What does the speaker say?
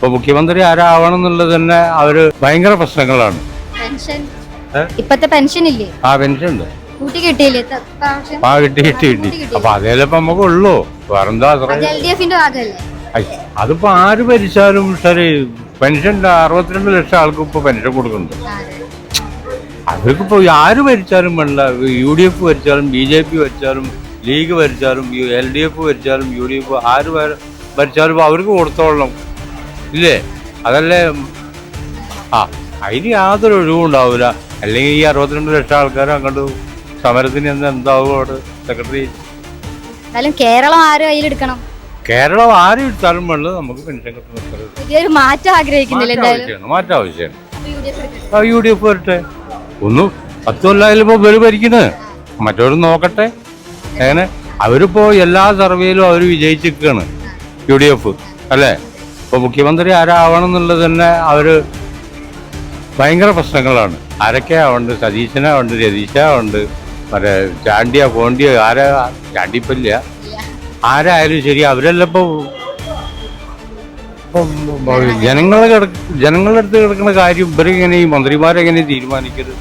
ഇപ്പൊ മുഖ്യമന്ത്രി ആരാവണം എന്നുള്ളത് തന്നെ അവര് ഭയങ്കര പ്രശ്നങ്ങളാണ്. ഇപ്പത്തെ പെൻഷൻ ഇല്ലേ? ആ പെൻഷൻ ഉണ്ട്, കൂട്ടി കിട്ടിയില്ലേ? കിട്ടി. അപ്പൊ അതേലെ ഇപ്പൊ നമുക്ക് ഉള്ളൂ, വേറെന്താ? അതിപ്പോ ആര് ഭരിച്ചാലും ശരി പെൻഷൻ 62 ലക്ഷം ആൾക്ക് ഇപ്പൊ പെൻഷൻ കൊടുക്കുന്നുണ്ട്. അവർക്കിപ്പോ ആര് ഭരിച്ചാലും വേണ്ട, UDF ഭരിച്ചാലും BJP ഭരിച്ചാലും ലീഗ് ഭരിച്ചാലും LDF ഭരിച്ചാലും UDF ആര് ഭരിച്ചാലും അവർക്ക് കൊടുത്തോളണം ഇല്ലേ? അതല്ലേ? അതിന് യാതൊരു ഒഴിവും ഉണ്ടാവില്ല. അല്ലെങ്കിൽ ഈ 62 ലക്ഷം ആൾക്കാർ അങ്ങോട്ട് സമരത്തിന് എന്താവും അവിടെ സെക്രട്ടറി? കേരളം ആര് കയ്യിലെടുക്കണം? കേരളം ആരും എടുത്താലും വേണ്ടത് നമുക്ക് പെൻഷൻ കിട്ടുന്ന മാറ്റം ആഗ്രഹിക്കുന്നില്ല. മാറ്റം ആവശ്യമാണ്. UDF വരട്ടെ. 10 കൊല്ലമായാലും ഇപ്പൊ ഇവര് ഭരിക്കുന്നത്, മറ്റവരും നോക്കട്ടെ. അങ്ങനെ അവരിപ്പോ എല്ലാ സർവേയിലും അവര് വിജയിച്ചിരിക്കുകയാണ് UDF അല്ലേ? ഇപ്പൊ മുഖ്യമന്ത്രി ആരാവണം എന്നുള്ളത് തന്നെ അവര് ഭയങ്കര പ്രശ്നങ്ങളാണ്. ആരൊക്കെയാവുണ്ട്? സതീശനാവുണ്ട്, രതീശാവുണ്ട്, മറ്റേ ചാണ്ടിയ പോണ്ടിയ ചാണ്ടിപ്പില്ല, ആരായാലും ശരി അവരെല്ലാം ഇപ്പൊ ജനങ്ങളുടെ അടുത്ത് കിടക്കുന്ന കാര്യം ഇവരെങ്ങനെ ഈ മന്ത്രിമാരെങ്ങനെ തീരുമാനിക്കരുത്?